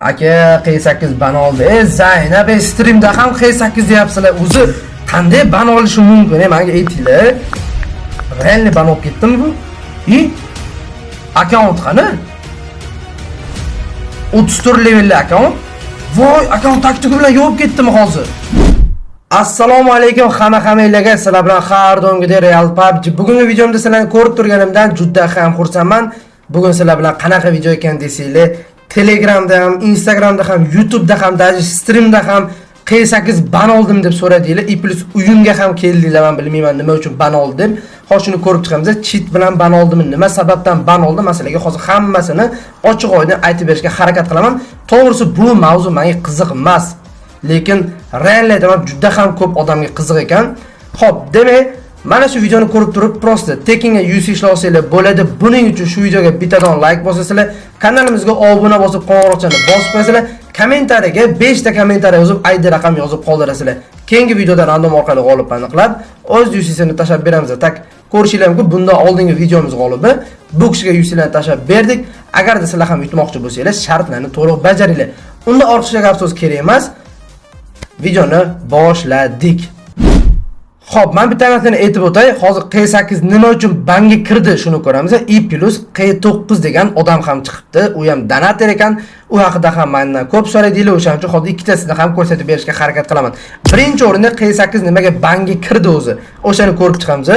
Aka Q8 ban oldi. Zaynab streamda ham Q8 deyapsizlar. O'zi qanday ban olishi mumkin? Menga aytinglar. Realni ban olib ketdimi bu? Akkaunt qani? 34 levelli akkaunt. Voy, akkaunt taktika bilan yopib ketdimi hozir? Assalomu alaykum hamma-hammanglarga. Sizlar bilan har doimgidek Real PUBG. Bugungi videomda sizlarni ko'rib turganimdan juda ham xursandman. Bugun sizlar bilan qanaqa video ekan desanglar, Telegramda ham, Instagramda ham, YouTube'da ham, даже streamda ham Q8 ban oldim deb so'radinglar. Plus uyimga ham keldinglar, men bilmayman nima uchun ban oldim. Hozir shuni ko'rib chiqamiz. Cheat bilan ban oldimmi, nima sababdan ban oldim masalaga hozir hammasini ochiq-oydin aytib berishga harakat qilaman. To'g'risi bu mavzu menga qiziq emas, lekin reallikda juda ham ko'p odamga qiziq ekan. Xo'p, demak, mana shu videoni ko'rib turib, prosta tekinga UC ishlasanglar bo'ladi. Buning uchun shu videoga bittadan like bosasizlar, kanalimizga obuna bosib, qo'ng'iroqchani bosib qo'yasizlar, kommentariyaga 5 ta kommentariy yozib, ID raqam yozib qoldirasizlar. Keyingi videoda random orqali g'olib aniqlab, o'z UC'sini tashab beramiz. Tak ko'rishinglar mumkin, bundan oldingi videomiz g'olibi bu kishiga UC'larni tashab berdik. Agarda sizlar ham yutmoqchi bo'lsangiz, shartlarni to'liq bajaringlar. Unda ortiqcha gap so'z kerak emas. Videoni boshladik. Xo'p, men bitta narsani aytib o'tay. Hozir Q8 nima uchun banga kirdi, shuni ko'ramiz. Q9 degan odam ham chiqibdi. U ham donator ekan. U haqida ham mendan ko'p so'radinglar. O'shaning uchun hozir ikkitasini ham ko'rsatib berishga harakat qilaman. Birinchi o'rinda Q8 nimaga banga kirdi o'zi? O'shani ko'rib chiqamiz.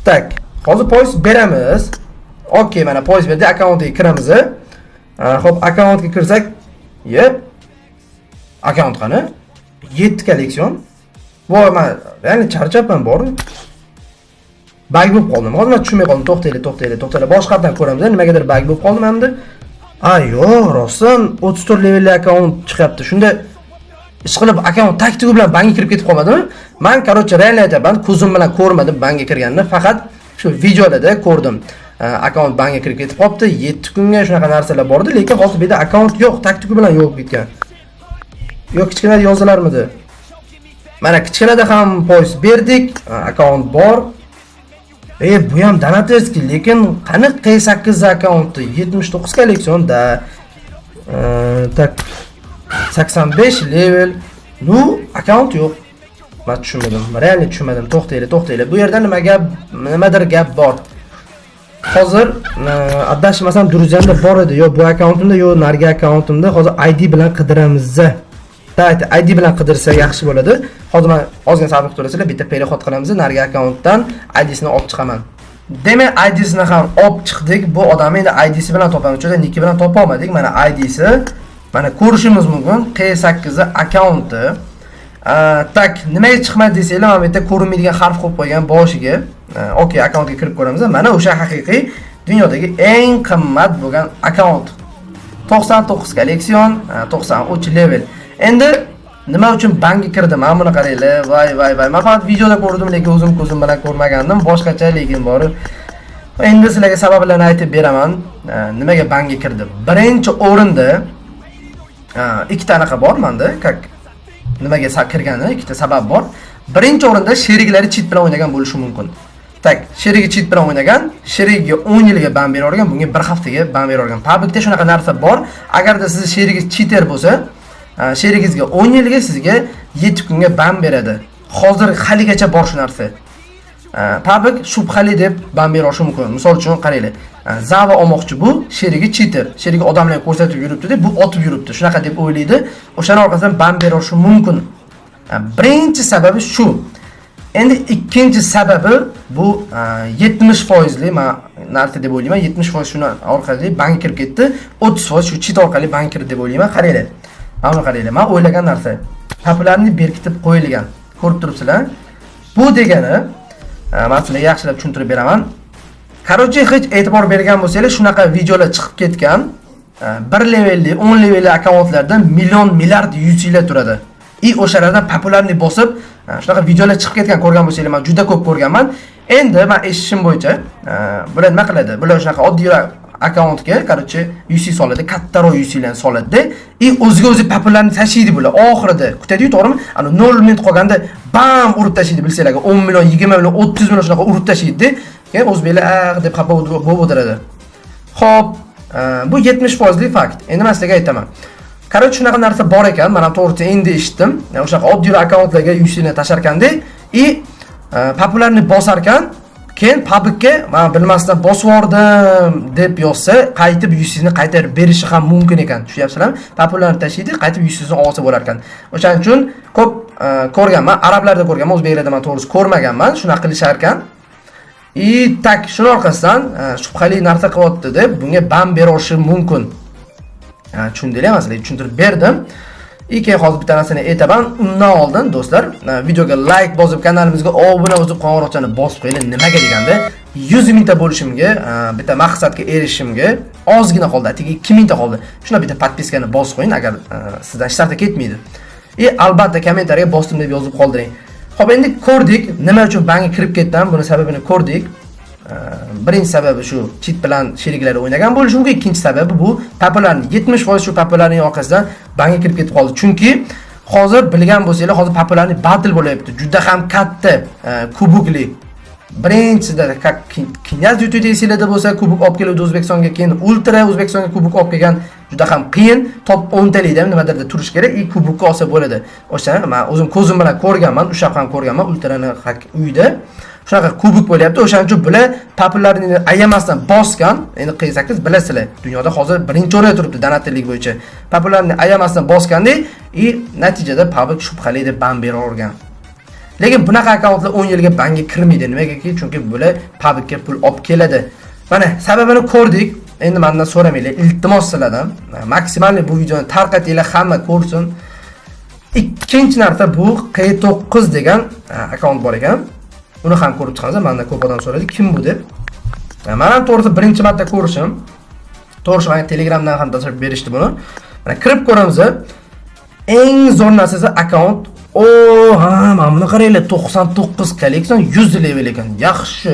Tak, hozir poyz beramiz. Okey, mana poyz berdi, akkauntga kiramiz. Xo'p, akkauntga kirsak, akkaunt qani? 7 kolleksion. Voy, men ya'ni charchabman bor. Bug bo'lib qoldim. Hozir men tushunmay qoldim. To'xtaylik. Boshqadan ko'ramiz. Nimagadir bug bo'lib qoldim endi. Yo'q, rostdan 34 levelli akkaunt chiqyapti. Shunda ish qilib akkaunt taktika bilan banga kirib ketib qolmadimi? Men, короче, realni aytaman, ko'zim bilan ko'rmadim banga kirganini, faqat shu videolarda ko'rdim. Akkaunt banga kirib ketib qopti. 7 kunga shunaqa narsalar bor edi, lekin hozir bu yerda akkaunt yo'q, taktika bilan yo'q ketgan. Yo'q, kichkina yozalarmidi? Mana kichkinada ham poyz berdik, akkaunt bor. Bu ham donatorskiy, lekin qani Q8 akkaunti 79 kolleksionda. Tak 85 level. Nu akkaunt yo'q. Men tushunmadim. Realni tushunmadim. To'xtaylik. Bu yerda nimadir gap bor. Hozir adashmasam Druzanda bor edi. Yo bu akkauntimda, yo nargi akkauntimda. Hozir ID bilan qidiramiz. ID bilan qidirsa yaxshi bo'ladi. Hozir men ozgina sabr qilib bitta perexod qilamiz. Nargi akkauntdan ID'sini olib chiqaman. Demak, ID'sini ham olib chiqdik. Bu odamni endi ID'si bilan topamiz. Chunki niki bilan topa olmadik. Mana ID'si. Mana ko'rishimiz mumkin. Q8 akkaunti. Tak, nimaga chiqmadi desanglar, men bu yerda ko'rinmaydigan harf qo'yib qo'ygan boshiga. Okey, akkauntga kirib ko'ramiz. Mana o'sha haqiqiy dunyodagi eng qimmat bo'lgan akkaunt. 99 kolleksion, 93 level. Endi nima uchun banga kirdim? Mana buni qaranglar. Voy. Men faqat videoda ko'rdim, lekin o'zim ko'zim bilan ko'rmagandim. Boshqacha lekin bor. Endi sizlarga sabablarni aytib beraman. Nimaga banga kirdim? Birinchi o'rinda ikkita anaqa bor menda. Nimaga kirgani ikkita sabab bor. Birinchi o'rinda sheriklari cheat bilan o'ynagan bo'lishi mumkin. Tak, sherigi cheat bilan o'ynagan, sherigiga 10 yilga ban berorgan, bunga 1 haftaga ban berorgan. PUBG'da shunaqa narsa bor. Agarda siz sherigingiz cheater bo'lsa, sherigingizga 10 yilga sizga 7 kunga ban beradi. Hozir haligacha bor shu narsa. PUBG shubhali deb ban berishi mumkin. Misol uchun qaranglar. Zava olmoqchi bu, sherigi cheater. Sherigi odamlarga ko'rsatib yuribdi-da, bu otib yuribdi. Shunaqa deb o'ylaydi. O'shaning orqasidan ban berishi mumkin. Birinchi sababi shu. Endi ikkinchi sababi bu 70% li men narsa deb o'ylayman. 70% shuni orqali bank kirib ketdi. 30% shu cheat orqali bank kirdi deb o'ylayman. Qaranglar. Mana qaranglar. Men o'ylagan narsa popularni berkitib qo'yilgan. Ko'rib turibsizlar? Bu degani, men sizlarga yaxshilab tushuntirib beraman. Короче, hech e'tibor bergan bo'lsangiz, shunaqa videolar chiqib ketgan 1 levelli, 10 levelli akkauntlardan milliard UC'lar turadi. O'shalardan popularni bosib, shunaqa videolar chiqib ketgan ko'rgan bo'lsangiz, men juda ko'p ko'rganman. Endi men eshitishim bo'yicha, bular nima qiladi? Bular shunaqa oddiy akkauntga, короче, UC soladi, kattaroq UC'larni soladi. O'ziga o'zi popularni tashiydi bular. Oxirida kutadi-yu, to'g'rimi? Ana 0 minut qolganda bam urib tashiydi, bilsanglar, 10 million, 20 million, 30 million shunaqa urib tashiydi. Keyin o'zbeklar deb xafa bo'lib o'tiradi. Xo'p, bu 70% fakt. Endi men sizlarga aytaman. Короче, shunaqa narsa bor ekan. Men ham to'g'ri endi eshitdim. O'shaqa oddiy akkauntlarga 100 ni tashar ekanda, populyarni bosar ekan, keyin publikga men bilmasdan bosib yordim deb yozsa, qaytib 100 ni qaytarib berishi ham mumkin ekan. Tushunyapsizlarmi? Populyarni tashlaydi, qaytib 100 ni olsa bo'lar ekan. O'shaning uchun ko'p ko'rganman, arablarda ko'rganman, o'zbeklarda men to'g'risi ko'rmaganman. Shunaqa qilishar ekan. Tak shuni orqasidan shubhali narsa qilyapti deb bunga ban berishi mumkin. Tushundinglarmi? Sizlarga tushuntirib berdim. Keyin hozir bitta narsani aytaman. Undan oldin do'stlar, videoga like bosib, kanalimizga obuna bo'lib, qo'ng'iroqchani bosib qo'ying. Nimaga deganda, 100 mingta bo'lishimga, bitta maqsadga erishishimga ozgina qoldi, atigi 2 mingta qoldi. Shuna bitta podpiskani bosib qo'ying agar sizdan hech narsa ketmaydi. Albatta kommentariyaga bosdim deb yozib qoldiring. Xo'p, endi ko'rdik, nima uchun banga kirib ketdim, buni sababini ko'rdik. Birinchi sababi shu cheat bilan sheriklar o'ynagan bo'lishi mumkin. Ikkinchi sababi bu populyarni 70% shu populyarning orqasidan banga kirib ketib qoldi. Chunki hozir bilgan bo'lsanglar, hozir populyarni battle bo'lyapti. Juda ham katta kubukli. Birinchisida Knyaz YouTube esinglarda bo'lsa, kubuk olib keldi O'zbekistonga, keyin Ultra O'zbekistonga kubuk olib kelgan. Juda ham qiyin, top 10 talikda nimadirda turish kerak, kubukka olsa bo'ladi. O'sha men o'zim ko'zim bilan ko'rganman, usha ham ko'rganman Ultrani uyda. Shunaqa kubuk bo'lyapti. O'shaning uchun bular populyarni ayamasdan bosgan. Endi qiysakbiz bilasizlar, dunyoda hozir birinchi o'rinda turibdi donatellik bo'yicha. Populyarni ayamasdan bosganda, natijada publik shubhali deb ban beravergan. Lekin bunaqa akkauntlar 10 yilga banga kirmaydi. Nimagaki? Chunki bular publikga pul olib keladi. Mana sababini ko'rdik. Endi mendan so'ramanglar, iltimos sizlardan. Maksimal bu videoni tarqatinglar, hamma ko'rsin. Ikkinchi narsa bu Q9 degan akkaunt bor ekan. Uni ham ko'rib chiqamiz. Mendan ko'p odam so'radi, kim bu deb. Men ham to'g'risi birinchi marta ko'rishim. To'g'risi menga Telegramdan ham tashlab berishdi buni. Mana kirib ko'ramiz. Eng zo'r narsasi akkaunt. Mana buni qaranglar, 99 kolleksion 100 level ekan. Yaxshi.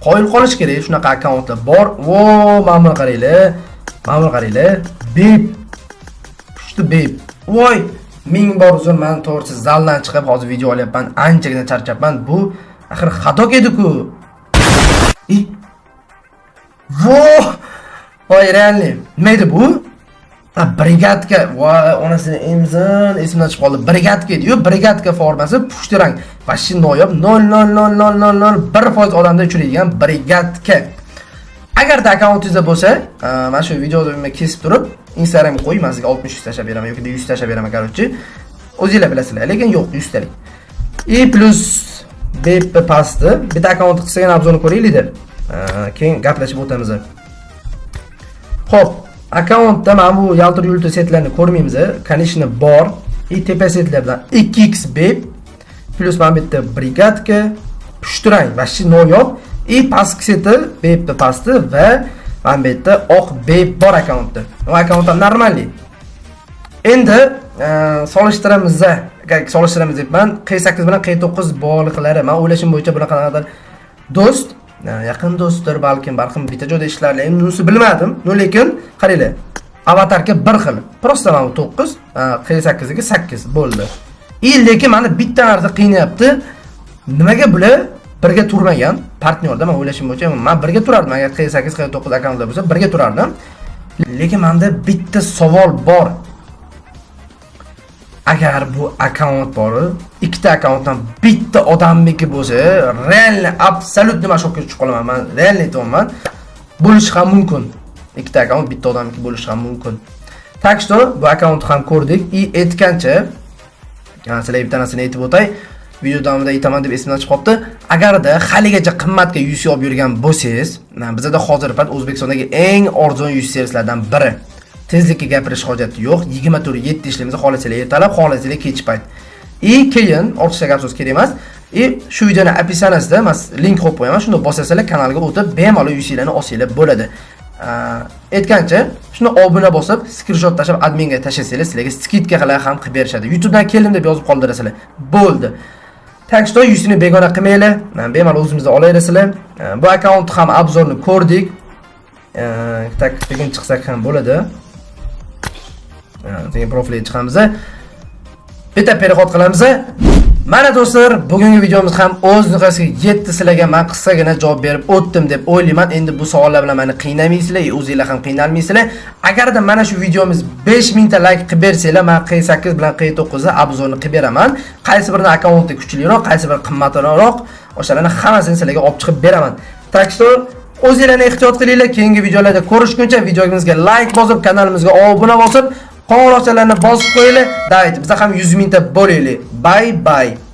Qoyil qolish kerak, shunaqa akkauntlar bor. Mana buni qaranglar. Bip. Pushti bip. Voy, ming bor uzr, men to'g'risi zaldan chiqib hozir video olyapman. Anchagina charchabman. Bu axir xato edi-ku. Voy, realni. Nima edi bu? Brigadka. Voy, onasini esimdan chiqib qoldi. Brigadka edi-yu, brigadka formasi pushti rang. Vashi noyob 0.00001% odamda uchraydigan brigadka. Agarda akkauntingizda bo'lsa, mana shu videoni kesib turib, Instagramga qo'ying, sizga 60 tashlab beraman yoki 100 tashlab beraman, qarochi. O'zingizlar bilasizlar, lekin yo'q, 100 talik. Plus BP pastda bitta akkaunt qilsak, obzorni ko'raylik-da. Keyin gaplashib o'tamiz. Xo'p, akkauntda mana bu yaltir-yultir setlarni ko'rmaymiz. Конечно bor. Tepa setlardan 2x BP plus mana bitta brigadka, pushtirang, vashi noyob. Pastki seti BP pasti va mana bu yerda oq BP bor akkauntda. Bu akkaunt ham normalli. Endi solishtiramiz debman. Q8 bilan Q9 bog'liqlari. Men o'ylashim bo'yicha bunaqadir do'st, yaqin do'stdir, balkim bitta joyda ishlarlar. Endi unisi bilmadim. Lekin qaranglar. Avatarga bir xil. Prosta mana bu 9, Q8 ga 8 bo'ldi. Lekin meni bitta narsa qiynayapti. Nimaga bular birga turmagan? Partnyorda men o'ylashim bo'yicha men birga turardim. Agar Q8, Q9 akkauntlar bo'lsa birga turardim. Lekin menda bitta savol bor. Agar bu akkaunt bor, ikkita akkauntdan bitta odamniki bo'lsa, realni absolut nima shokka tushib qolaman. Men realni aytaman, bo'lishi ham mumkin. Ikkita akkaunt bitta odamniki bo'lishi ham mumkin. Так что bu akkauntni ham ko'rdik. Aytgancha, sizlarga bitta narsani aytib o'tay. Video davomida aytaman deb esimdan chiqib qoldi. Agarda haligacha qimmatga UC olib yurgan bo'lsangiz, bizda hozir pat O'zbekistondagi eng arzon UC servislardan biri. Tezlikka gapirish hojati yo'q. 24/7 ishlaymiz, xohlasanglar ertalab, xohlasanglar kech payt. Keyin ortiqcha gap so'z kerak emas. Shu videoni описаниесida men link qo'yib qo'yaman. Shunda bosasizlar, kanalga o'tib bemalol UC'larni olsanglar bo'ladi. Aytgancha, shuni obuna bosib, screenshot tashlab adminga tashlasanglar, sizlarga skidka ham qilib berishadi. YouTubedan keldim deb yozib qoldirasizlar. Bo'ldi. Tak что UC'ni begona qilmanglar. Bemalol o'zimizda olaverasizlar. Bu akkaunt ham obzorni ko'rdik. Tak bugun chiqsak ham bo'ladi. Keyin profilga chiqamiz. Bitta perexod qilamiz. Mana do'stlar, bugungi videomiz ham o'z nuqtasiga yetdi. Sizlarga men qisqagina javob berib o'tdim deb o'ylayman. Endi bu savollar bilan meni qiynamaysizlar, o'zingizlar ham qiynalmaysizlar. Agarda mana shu videomiz 5000 ta like qilib bersanglar, men Q8 bilan Q9 ni obzorni qilib beraman. Qaysi birini akkauntda kuchliroq, qaysi biri qimmatroq, o'shalarni hammasini sizlarga olib chiqib beraman. Tak что o'zingizlarni ehtiyot qilinglar. Keyingi videolarda ko'rishguncha videomizga like bosib, kanalimizga obuna bosib, qo'ng'iroqchalarni bosib qo'yinglar. Davayt, biz ham 100 mingta bo'laylik. Bye bye.